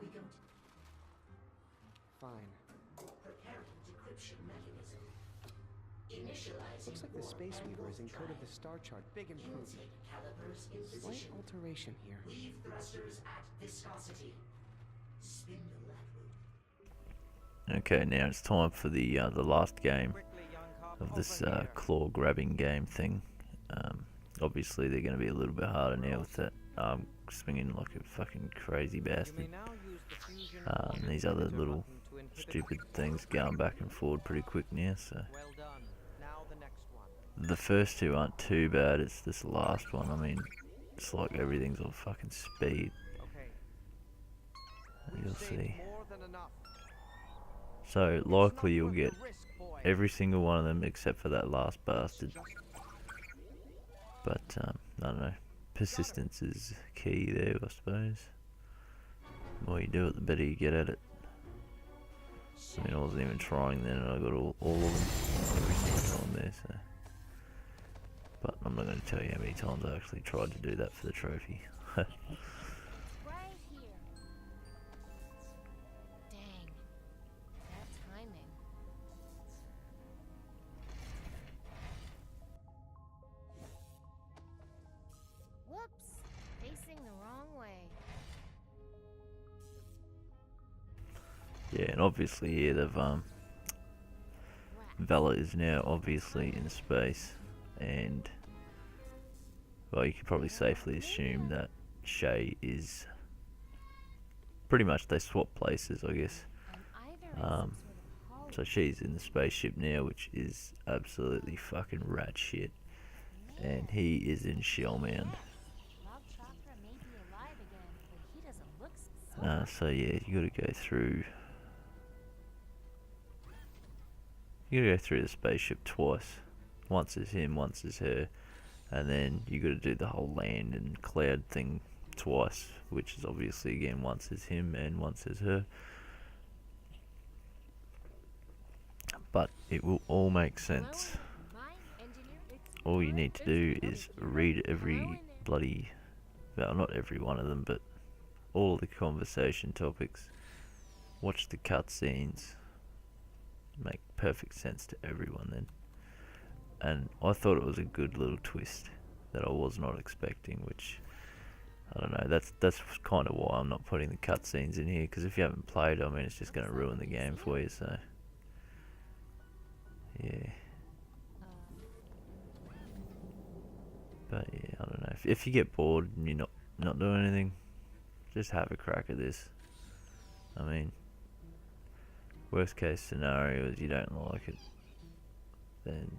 we go to Fine. preparing decryption mechanism. Initializing Looks like the warp Space and Weaver has growth encoded the drive. star chart. Big improvement. Intake calipers in Slight position. alteration here. Weave thrusters at viscosity. Spindle at will. Okay, now it's time for the last game of this claw grabbing game thing. Obviously they're going to be a little bit harder now with that swinging like a fucking crazy bastard. These other little stupid things going back and forward pretty quick now, so the first two aren't too bad. It's this last one, I mean, it's like everything's on fucking speed. You'll see. So likely you'll get every single one of them except for that last bastard. But I don't know, persistence is key there, I suppose. The more you do it, the better you get at it. I mean, I wasn't even trying then, and I got all of them every single time there. So, but I'm not going to tell you how many times I actually tried to do that for the trophy. Right here. Dang. That timing. Whoops. Facing the wrong way. Yeah, and obviously here they've Vela is now obviously in space, and well, you could probably safely assume that Shay is pretty much, they swap places, I guess. So she's in the spaceship now, which is absolutely fucking rat shit, and he is in Shell Mound. So yeah, you gotta go through. You gotta go through the spaceship twice. Once is him, once is her, and then you gotta do the whole land and cloud thing twice, which is obviously again once is him and once is her. But it will all make sense. All you need to do is read every bloody, well, not every one of them, but all the conversation topics, watch the cutscenes, make perfect sense to everyone then. And I thought it was a good little twist that I was not expecting, which, I don't know, that's kind of why I'm not putting the cutscenes in here, because if you haven't played, I mean, it's just going to ruin the game for you, so, yeah. But yeah, I don't know, if you get bored and you're not doing anything, just have a crack at this. I mean, worst case scenario is you don't like it, then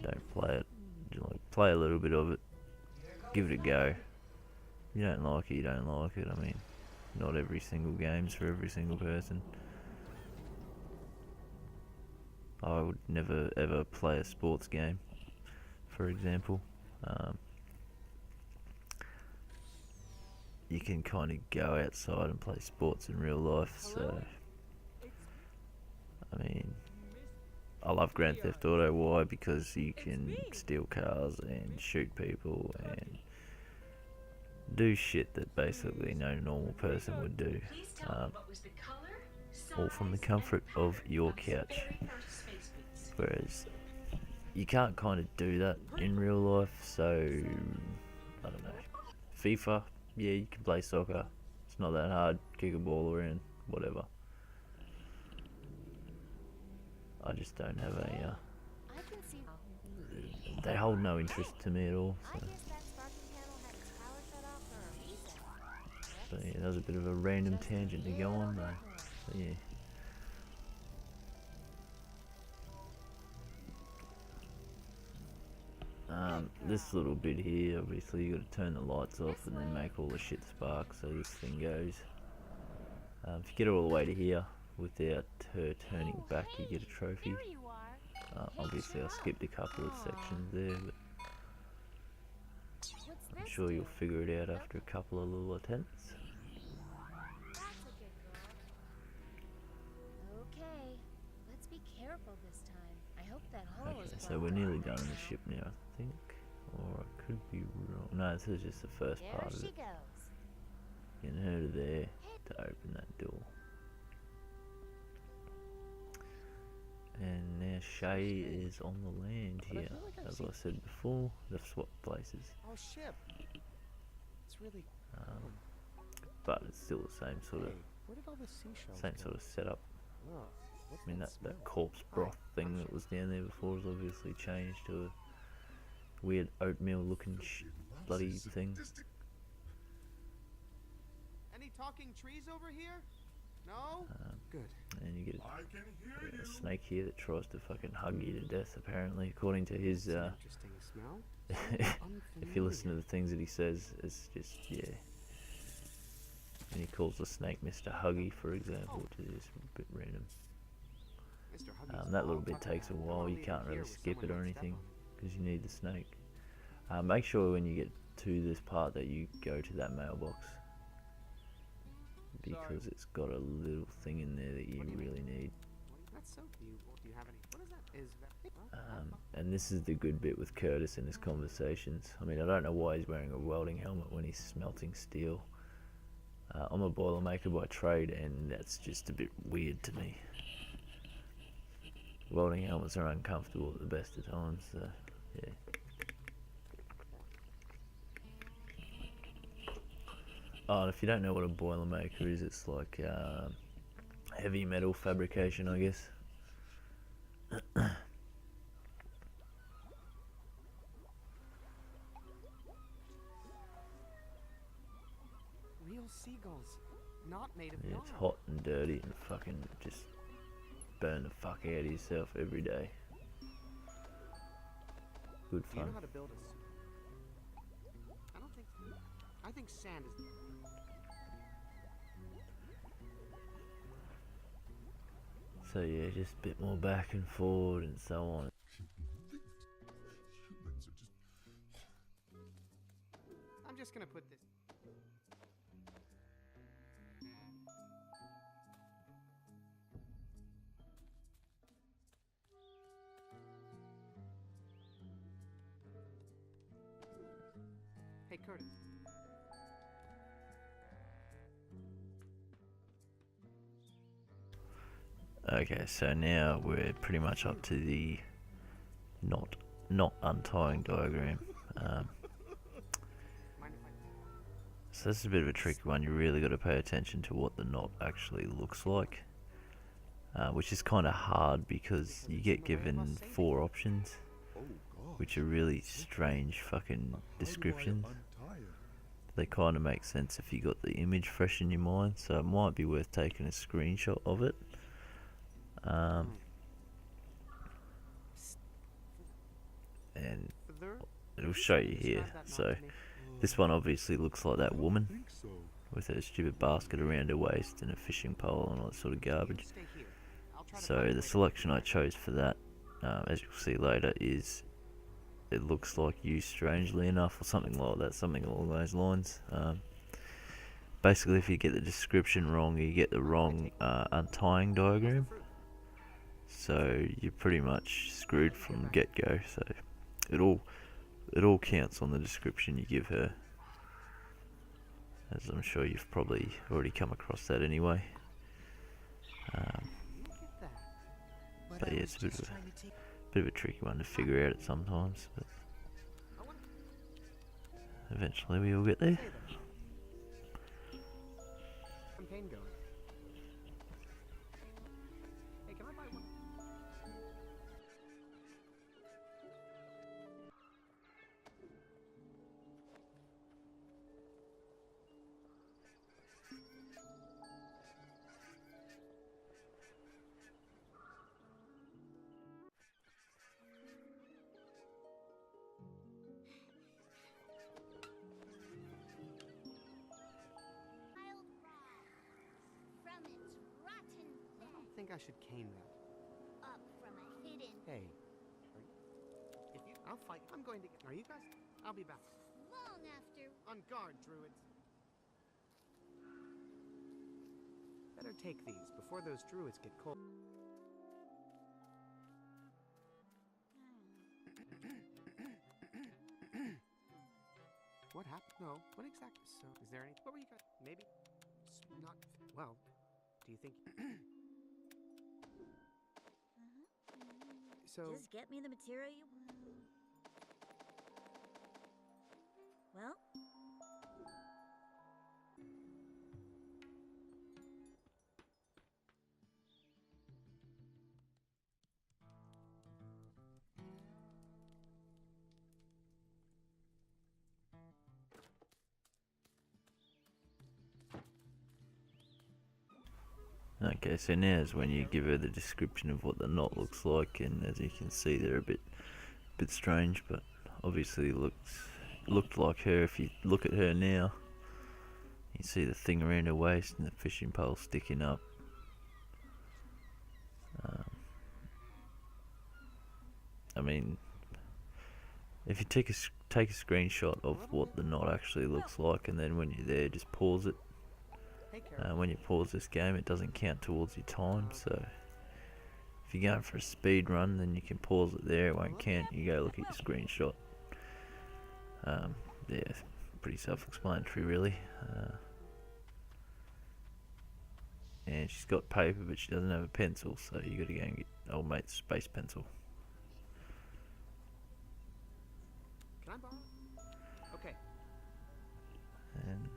don't play it. Just like play a little bit of it, give it a go. You don't like it, you don't like it. I mean, not every single game's for every single person. I would never ever play a sports game, for example. You can kind of go outside and play sports in real life, so I mean, I love Grand Theft Auto. Why? Because you can steal cars and shoot people and do shit that basically no normal person would do, all from the comfort of your couch. Whereas you can't kind of do that in real life, so I don't know. FIFA, yeah, you can play soccer. It's not that hard. Kick a ball around, whatever. I just don't have a. They hold no interest to me at all. So yeah, that was a bit of a random tangent to go on, though. So yeah. This little bit here, obviously you got to turn the lights off and then make all the shit spark so this thing goes. If you get it all the way to here without her turning back, you get a trophy. Obviously I skipped a couple of sections there, but I'm sure you'll figure it out after a couple of little attempts. Okay, let's be careful this time. I hope that hole is So we're nearly done in the ship now, I think. Or I could be wrong. No, this is just the first part of it. Getting her to there to open that door. And now Shay is on the land But I here. feel like I've As seen- I said before, they've swapped places. Oh, ship. It's really... But it's still the same sort of Hey, where did all the seashells same go? sort of setup. Oh, what's I mean that that smell? corpse broth thing that was down there before has obviously changed to a weird oatmeal looking bloody thing. Any talking trees over here? No? Good. And you get I can hear a you. snake here that tries to fucking hug you to death apparently, according to his It's an interesting smell. if you listen to the things that he says, it's just, yeah. And he calls the snake Mr. Huggy, for example, which is just a bit random. Mr. Huggies, That little I'll bit talk takes a about it. while. I'll You leave can't it really here where skip it someone or might step anything on it. because you need the snake. Make sure when you get to this part that you go to that mailbox, because it's got a little thing in there that you really need. That's so cute. Do you have any? What is that? Is that? And this is the good bit with Curtis in his conversations. I mean, I don't know why he's wearing a welding helmet when he's smelting steel. I'm a boilermaker by trade, and that's just a bit weird to me. Welding helmets are uncomfortable at the best of times, so yeah. Oh, and if you don't know what a boilermaker is, it's like heavy metal fabrication, I guess. Real seagulls, not made of Yeah, yarn. it's hot and dirty and fucking just burn the fuck out of yourself every day. Good Do you know fun. how to build a suit? I don't think. I think sand is. So yeah, just a bit more back and forward and so on. Humans are just. I'm just gonna put this. Hey, Curtis. Okay, so now we're pretty much up to the not untying diagram. Mind if I? So this is a bit of a tricky one. You really got to pay attention to what the knot actually looks like, which is kind of hard because you get given 4 options, Oh God. which are really strange fucking How do I descriptions. untie it? They kind of make sense if you got the image fresh in your mind, so it might be worth taking a screenshot of it. And Further? it'll show you here. Describe that knot So to me. this one obviously looks like that I woman think so. with her stupid basket around her waist and a fishing pole and all that sort of You garbage. stay here. I'll try to So find a the way to- selection I chose for that, as you'll see later, is it looks like you, strangely enough, or something like that, something along those lines. Basically, if you get the description wrong, you get the wrong untying diagram. So you're pretty much screwed from get-go. So it all counts on the description you give her, as I'm sure you've probably already come across that anyway. Look at that. But yeah, it's a bit of a tricky one to figure out sometimes, but I want eventually we will get there. say that. Campaign going. Hey, can I buy one? From its rotten I bed, don't think I should cane that. up from a hidden Hey. If you, I'll fight. I'm going to get. Are you guys? I'll be back. long after. On guard, druids. Better take these before those druids get cold. What happened? No. What exactly? So, is there any? What were you guys? Maybe. Not. Well. Do you think? So. Just get me the material you. Well. Okay, so now is when you give her the description of what the knot looks like, and as you can see, they're a bit strange, but obviously looked like her. If you look at her now, you see the thing around her waist and the fishing pole sticking up. I mean, if you take a screenshot of what the knot actually looks like, and then when you're there, just pause it. Hey, Carol. When you pause this game, it doesn't count towards your time, so if you're going for a speed run, then you can pause it there, it won't count. You go look at your screenshot. Yeah, pretty self-explanatory really. And she's got paper, but she doesn't have a pencil, so you got to go and get old mate's space pencil. Can I borrow? Okay. And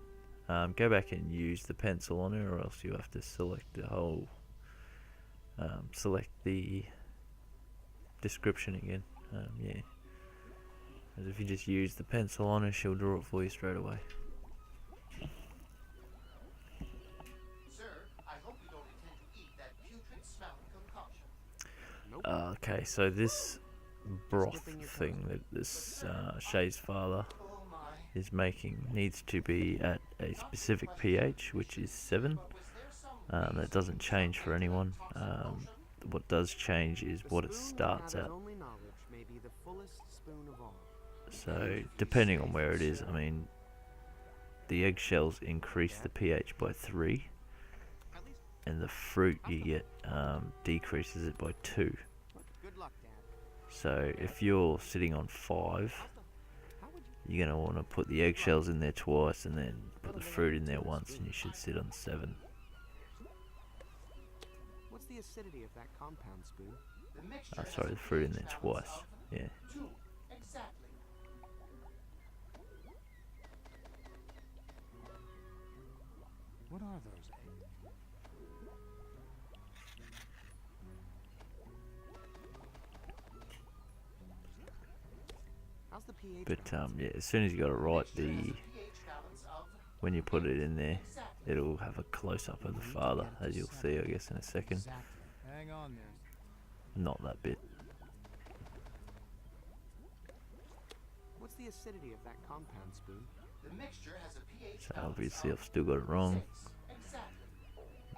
go back and use the pencil on her, or else you have to select the whole, select the description again. Yeah. As if you just use the pencil on her, she'll draw it for you straight away. Sir, I hope you don't intend to eat that putrid smelling concoction. Nope. Okay, so this broth thing that this Shay's father Oh my. is making needs to be at a specific pH, which is 7. But was there some That doesn't change for anyone. What does change is what it starts at. Only knowledge may be the fullest spoon of all. So depending on where it is, I mean, the eggshells increase the pH by 3, At least. and the fruit you get decreases it by 2. Good luck, Dad. So if you're sitting on 5, How would you? you're going to want to put the eggshells in there twice, and then put the fruit in there once, and you should sit on 7. What's the acidity of that compound, Spoon? the mixture Sorry, has the a fruit in pH there balance twice. of Yeah. 2. Exactly. What are those eggs? How's the pH? But balance? yeah, as soon as you got it right, Mixture has the a pH balance of when you put it in there, exactly. it'll have a close-up of the father, as you'll see, I guess, in a second. Exactly. Hang on there. Not that bit. What's the acidity of that compound, Spoon? The mixture has a pH So balance obviously of I've still got it wrong. 6. Exactly.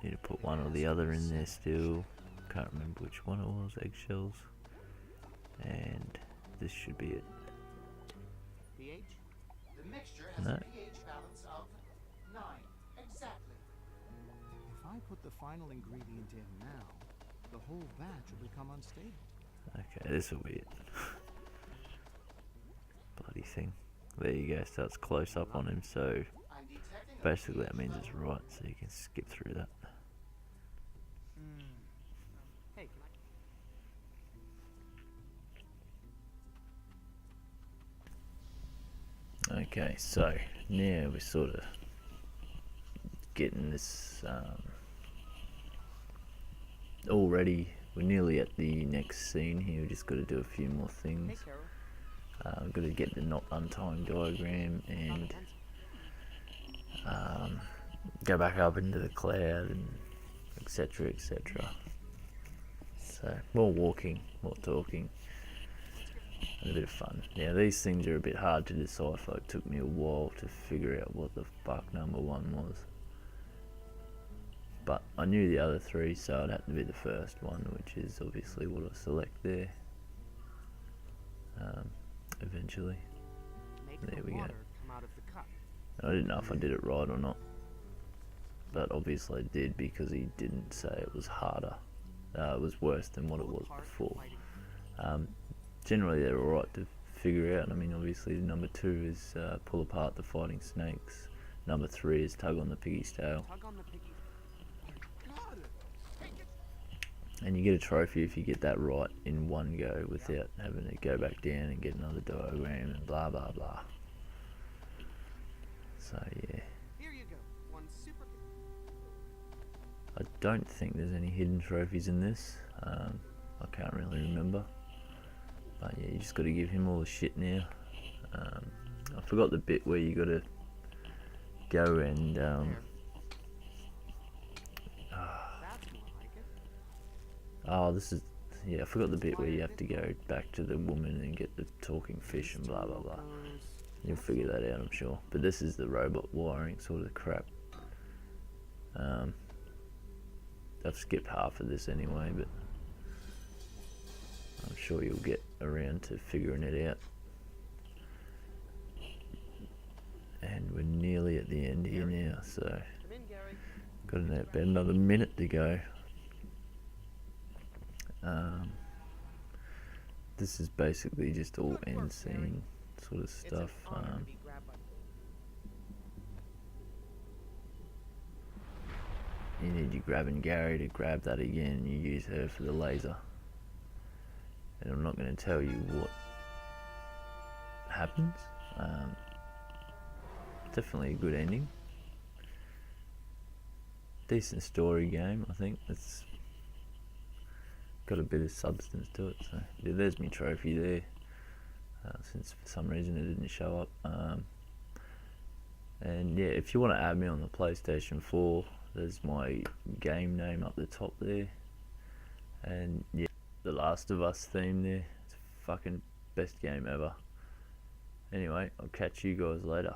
Need to put one or the other in there still. Can't remember which one it was. Eggshells. And this should be it. pH? The mixture has No. a pH balance of 9. Exactly. If I put the final ingredient in now, the whole batch will become unstable. Okay, this will be it. Bloody thing. There you go, starts close up on him, so I'm detecting a basically that pH means it's level. right, so you can skip through that. Hey, can I? Okay, so now we're sort of getting this all ready. We're nearly at the next scene here. We just got to do a few more Hey, things. Carol. We've got to get the knot untying diagram Not a and pencil. go back up into the cloud and etc, etc. So more walking, more talking, and a bit of fun. Yeah, these things are a bit hard to decipher. It took me a while to figure out what the fuck number 1 was. But I knew the other 3, so it had to be the first one, which is obviously what I select there. Eventually. Make there the we go. water come out of the cup. I didn't know if I did it right or not, but obviously I did, because he didn't say it was harder. It was worse than what it was Pull apart before. fighting. Generally they're alright to figure out. I mean, obviously number 2 is pull apart the fighting snakes. Number 3 is tug on the piggy's tail. Tug on the piggy. Got it. And you get a trophy if you get that right in one go without having to go back down and get another diagram and blah blah blah. So yeah. Here you go. One super. I don't think there's any hidden trophies in this. I can't really remember. But yeah, you just got to give him all the shit now. I forgot the bit where you got to go and That's more like it. oh, this is, yeah, I forgot the bit where you have to go back to the woman and get the talking fish and blah blah blah. You'll figure that out, I'm sure. But this is the robot wiring sort of crap. I've skipped half of this anyway, but I'm sure you'll get around to figuring it out. And we're nearly at the end here now, so Come in, Gary. got about another minute to go. This is basically just all end scene sort of It's an stuff. honor to be grabbed by. You need your grabbing Gary to grab that again, and you use her for the laser. And I'm not going to tell you what happens. Definitely a good ending. Decent story game, I think. It's got a bit of substance to it. So yeah, there's my trophy there. Since for some reason it didn't show up. And yeah, if you want to add me on the PlayStation 4, there's my game name up the top there. And yeah, The Last of Us theme there. It's fucking best game ever. Anyway, I'll catch you guys later.